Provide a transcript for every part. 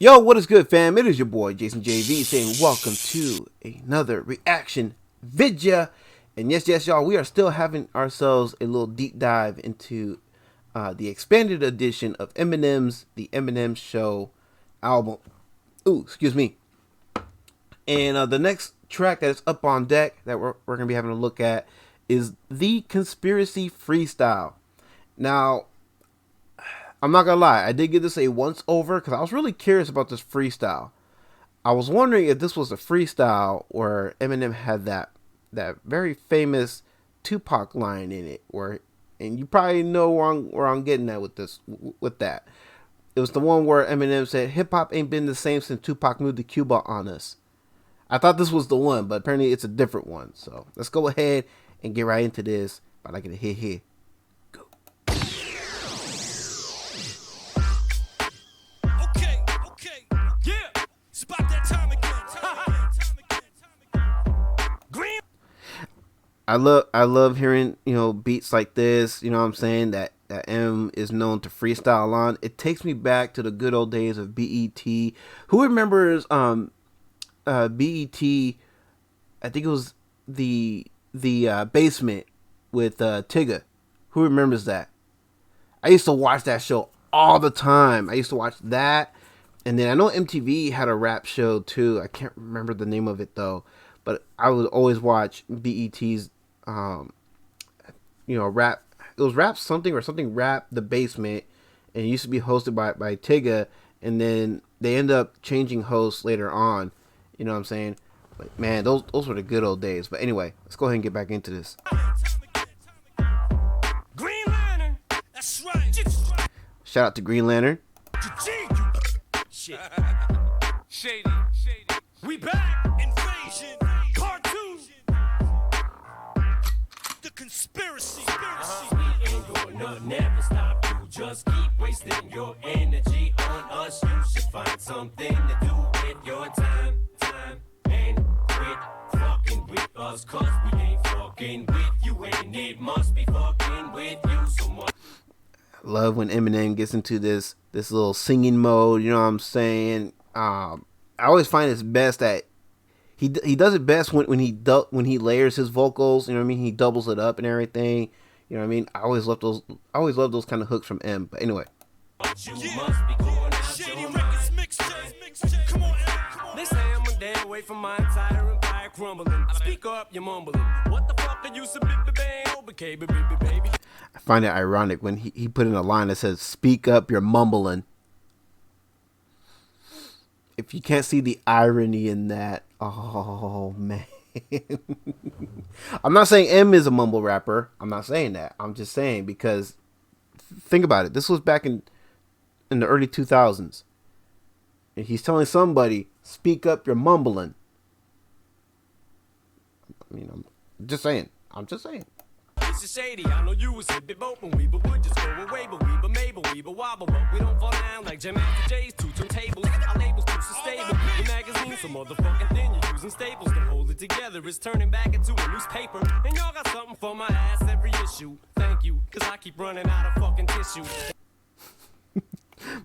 Yo, what is good, fam? It is your boy Jason JV saying welcome to another reaction video. And yes, y'all, we are still having ourselves a little deep dive into the expanded edition of Eminem's The Eminem Show album. Ooh, excuse me. And the next track that is up on deck that we're going to be having a look at is The Conspiracy Freestyle. Now, I'm not gonna lie, I did give this a once over because I was really curious about this freestyle. I was wondering if this was a freestyle where Eminem had that very famous Tupac line in it, and you probably know where I'm getting at with that. It was the one where Eminem said, "Hip hop ain't been the same since Tupac moved to Cuba on us." I thought this was the one, but apparently it's a different one. So let's go ahead and get right into this. But I get a hit here. I love hearing, beats like this, what I'm saying, that M is known to freestyle on. It takes me back to the good old days of BET. Who remembers BET? I think it was the Basement with Tigger. Who remembers that? I used to watch that show all the time. I used to watch that. And then I know MTV had a rap show too. I can't remember the name of it though. But I would always watch BET's rap. It was Rap Something or Something Rap The Basement, and it used to be hosted by Tigger, and then they end up changing hosts later on. You know what I'm saying? But man, those were the good old days. But anyway, let's go ahead and get back into this. Green Lantern, that's right. Shout out to Green Lantern. Shady. We back. Invasion. Part 2. The conspiracy. We ain't gonna never stop you. Just keep wasting your energy on us. You should find something to do with your time. And quit fucking with us. Cause we ain't fucking with you. And it must be fucking with you so much. I love when Eminem gets into this little singing mode, you know what I'm saying? I always find it's best that he does it best when he layers his vocals, you know what I mean? He doubles it up and everything. You know what I mean? I always love those kind of hooks from M. But anyway. You must be going out Shady Records mixtape. Come on. They say I'm a day away from my entire empire crumbling. Speak up, you're mumbling. What the fuck are you so baby? I find it ironic when he put in a line that says, "Speak up, you're mumbling." If you can't see the irony in that, oh man. I'm not saying M is a mumble rapper. I'm not saying that. I'm just saying because think about it. This was back in the early 2000s. And he's telling somebody, "Speak up, you're mumbling." I mean, I'm just saying. This is shady. I know you was a bit open, we but would just go away, but we but maybe we but wobble, but we don't fall down like Jim After J's two turntables. Our labels too sustainable. The magazine so motherfucking thin. You're using staples to hold it together. It's turning back into a newspaper, and y'all got something for my ass every issue. Thank you, cause I keep running out of fucking tissue.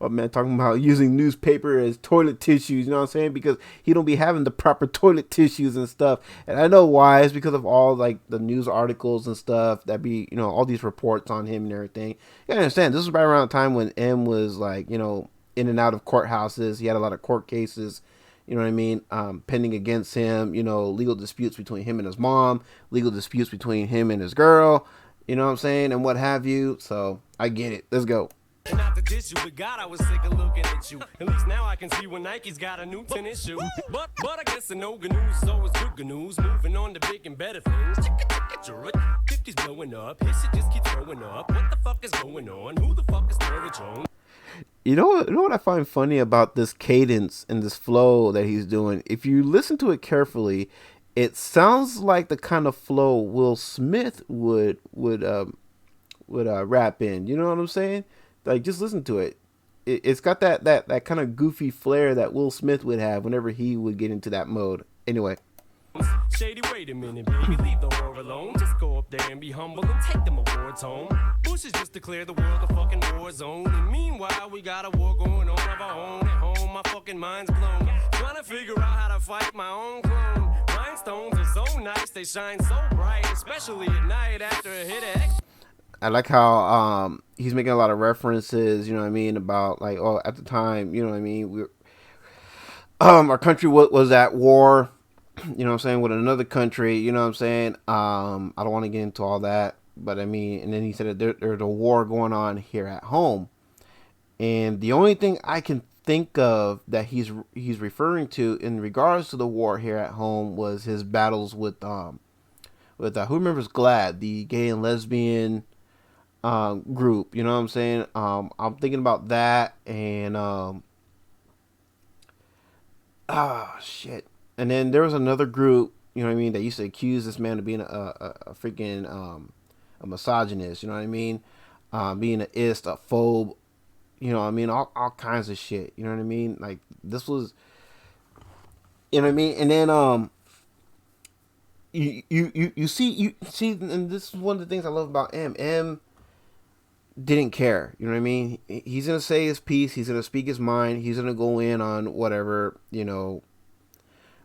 My man talking about using newspaper as toilet tissues, you know what I'm saying? Because he don't be having the proper toilet tissues and stuff. And I know why. It's because of all like the news articles and stuff that be, all these reports on him and everything. You gotta understand, this was right around the time when M was like, in and out of courthouses. He had a lot of court cases, you know what I mean, pending against him, legal disputes between him and his mom, legal disputes between him and his girl, you know what I'm saying, and what have you. So I get it. Let's go. And not to diss you, but God, I was sick of looking at you. At least now I can see when Nike's got a new tennis shoe. But I guess the no good news is always good news. Moving on to big and better things. 50's blowing up. His shit just keeps going up. What the fuck is going on? Who the fuck is Norwich on? You know what I find funny about this cadence and this flow that he's doing? If you listen to it carefully, it sounds like the kind of flow Will Smith would rap in. You know what I'm saying? Like, just listen to it. It's got that kind of goofy flair that Will Smith would have whenever he would get into that mode. Anyway. Shady, wait a minute, baby, leave the whore alone. Just go up there and be humble and take them awards home. Bush has just declared the world a fucking war zone. And meanwhile, we got a war going on of our own. At home, my fucking mind's blown. Trying to figure out how to fight my own clone. Rhinestones are so nice, they shine so bright, especially at night after a hit of X. I like how he's making a lot of references, you know what I mean, about like, oh, at the time, you know what I mean, our country was at war, you know what I'm saying, with another country, you know what I'm saying. I don't want to get into all that, but I mean, and then he said that there's a war going on here at home, and the only thing I can think of that he's referring to in regards to the war here at home was his battles with who remembers GLAAD, the gay and lesbian group, you know what I'm saying. I'm thinking about that, and shit. And then there was another group, you know what I mean, that used to accuse this man of being a freaking a misogynist, you know what I mean, being an ist, a phobe, you know what I mean, all kinds of shit, you know what I mean. Like, this was, you know what I mean. And then you see, and this is one of the things I love about M didn't care, you know what I mean. He's gonna say his piece, he's gonna speak his mind, he's gonna go in on whatever, you know,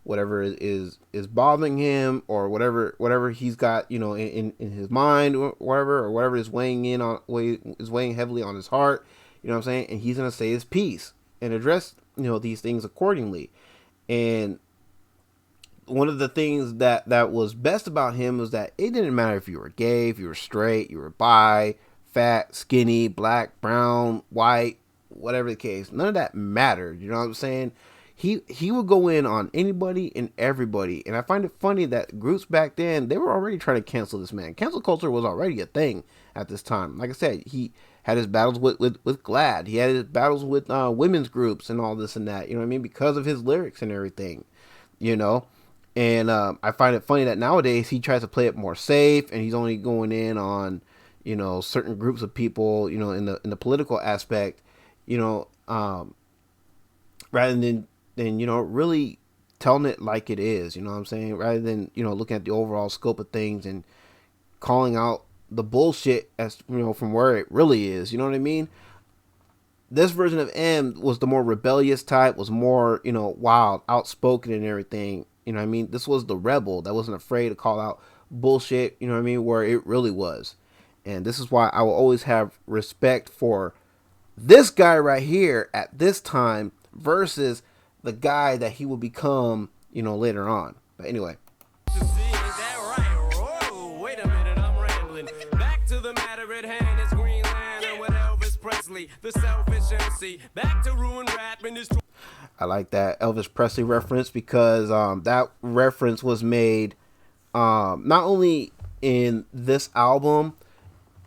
whatever is bothering him, or whatever he's got, you know, in his mind, or whatever is weighing heavily on his heart, you know what I'm saying. And he's gonna say his piece and address, you know, these things accordingly. And one of the things that was best about him was that it didn't matter if you were gay, if you were straight, you were bi, fat, skinny, black, brown, white, whatever the case. None of that mattered. You know what I'm saying? He would go in on anybody and everybody. And I find it funny that groups back then, they were already trying to cancel this man. Cancel culture was already a thing at this time. Like I said, he had his battles with GLAAD. He had his battles with women's groups and all this and that. You know what I mean? Because of his lyrics and everything. You know? And I find it funny that nowadays he tries to play it more safe, and he's only going in on, you know, certain groups of people, you know, in the political aspect, you know, rather than you know, really telling it like it is, you know what I'm saying, rather than, you know, looking at the overall scope of things and calling out the bullshit as, you know, from where it really is, you know what I mean. This version of M was the more rebellious type, was more, you know, wild, outspoken and everything. You know what I mean? This was the rebel that wasn't afraid to call out bullshit, you know what I mean, where it really was. And this is why I will always have respect for this guy right here at this time versus the guy that he will become, you know, later on. But anyway. Wait a minute, I'm rambling. Back to the matter at hand, it's Green Lantern with Elvis Presley, the selfish MC. Back to ruin rap and this. I like that Elvis Presley reference because that reference was made not only in this album.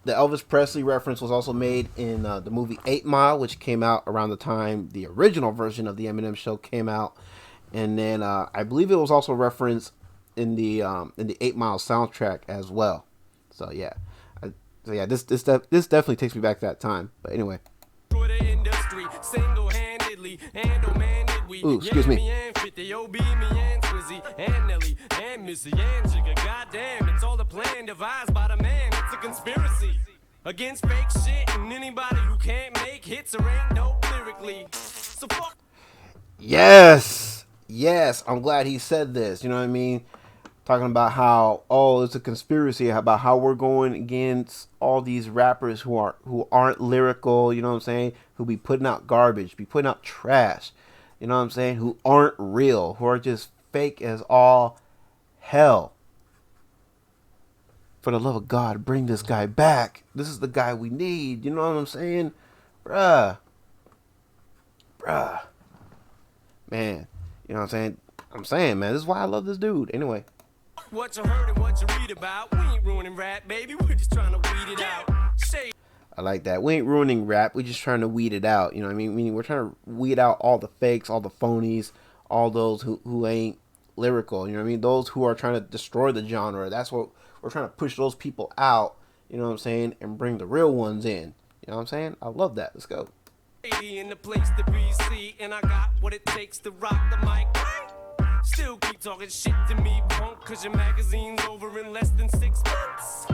The Elvis Presley reference was also made in the movie 8 Mile, which came out around the time the original version of the Eminem show came out, and then I believe it was also referenced in the 8 Mile soundtrack as well. So yeah, this definitely takes me back to that time. But anyway. Ooh, excuse me. Goddamn, it's all a plan devised by the man. It's a conspiracy against fake shit and anybody who can't make hits or ain't dope lyrically. So fuck. Yes, I'm glad he said this. You know what I mean? Talking about how, oh, it's a conspiracy, about how we're going against all these rappers who aren't lyrical, you know what I'm saying, who be putting out garbage, be putting out trash, you know what I'm saying, who aren't real, who are just fake as all hell. For the love of God, bring this guy back. This is the guy we need, you know what I'm saying? Bruh. Man, you know what I'm saying, man, this is why I love this dude. Anyway. What you heard and what you read about, we ain't ruining rap, baby. We're just trying to weed it out. I like that. We ain't ruining rap. We're just trying to weed it out. You know what I mean? Meaning we're trying to weed out all the fakes, all the phonies, all those who ain't lyrical. You know what I mean? Those who are trying to destroy the genre. That's what we're trying to push those people out. You know what I'm saying? And bring the real ones in. You know what I'm saying? I love that. Let's go. In the place to be seen, and I got what it takes to rock the mic. Still keep talking shit to me, punk, cause your magazine's over in less than 6 months.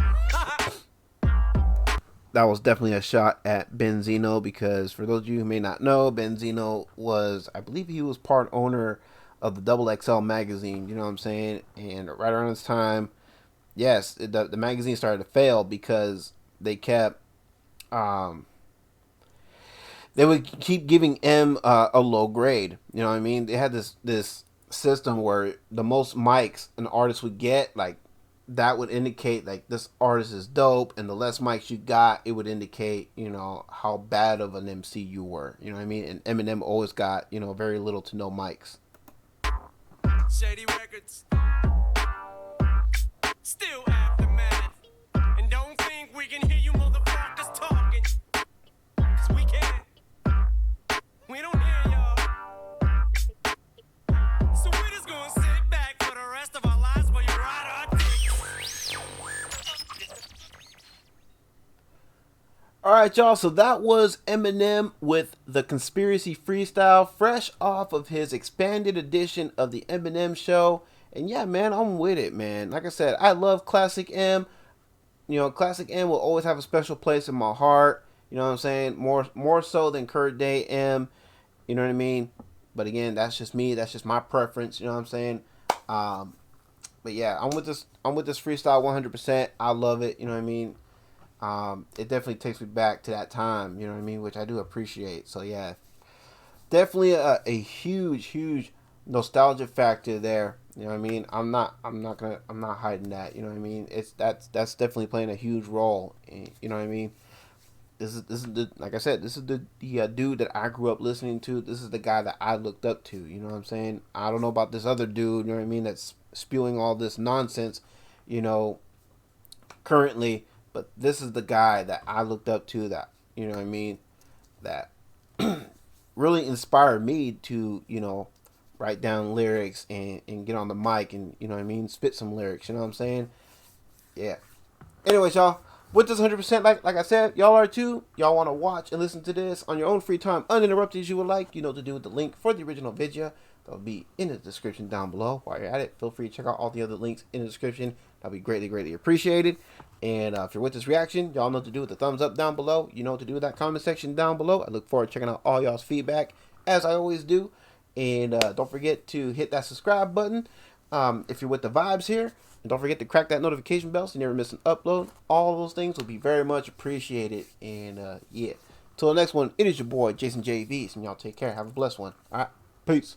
That was definitely a shot at Benzino, because for those of you who may not know, Benzino was, I believe he was part owner of the Double XL magazine, you know what I'm saying? And right around this time, yes, the magazine started to fail because they kept, they would keep giving M a low grade, you know what I mean? They had this system where the most mics an artist would get, like, that would indicate like this artist is dope, and the less mics you got, it would indicate, you know, how bad of an MC you were. You know what I mean? And Eminem always got, you know, very little to no mics. Shady records. Still aftermath. And don't think we can hear you motherfuckers talking. 'Cause we can't. We don't hear y'all. So we're just gonna sit back for the rest of our lives while you ride our dick. Alright, y'all, so that was Eminem with the Conspiracy Freestyle, fresh off of his expanded edition of the Eminem Show. And yeah, man, I'm with it, man. Like I said, I love Classic M. You know, Classic M will always have a special place in my heart. You know what I'm saying? More so than Current Day M. You know what I mean? But again, that's just me. That's just my preference. You know what I'm saying? But yeah, I'm with this freestyle 100%. I love it. You know what I mean? It definitely takes me back to that time, you know what I mean, which I do appreciate. So yeah, definitely a huge nostalgia factor there. You know what I mean? I'm not hiding that. You know what I mean? That's definitely playing a huge role. You know what I mean? This is the, like I said, this is the dude that I grew up listening to. This is the guy that I looked up to. You know what I'm saying? I don't know about this other dude. You know what I mean? That's spewing all this nonsense. You know, currently. But this is the guy that I looked up to, that, you know what I mean, that really inspired me to, you know, write down lyrics and get on the mic and, you know what I mean, spit some lyrics, you know what I'm saying? Yeah. Anyways, y'all, with this 100%, like I said, y'all are too. Y'all want to watch and listen to this on your own free time, uninterrupted as you would like, you know what to do with the link for the original video. That'll be in the description down below. While you're at it, feel free to check out all the other links in the description. That'll be greatly appreciated. And if you're with this reaction, y'all know what to do with the thumbs up down below. You know what to do with that comment section down below. I look forward to checking out all y'all's feedback, as I always do. And don't forget to hit that subscribe button if you're with the vibes here. And don't forget to crack that notification bell so you never miss an upload. All those things will be very much appreciated. And yeah, till the next one, it is your boy, Jason JV. And y'all take care. Have a blessed one. All right, peace.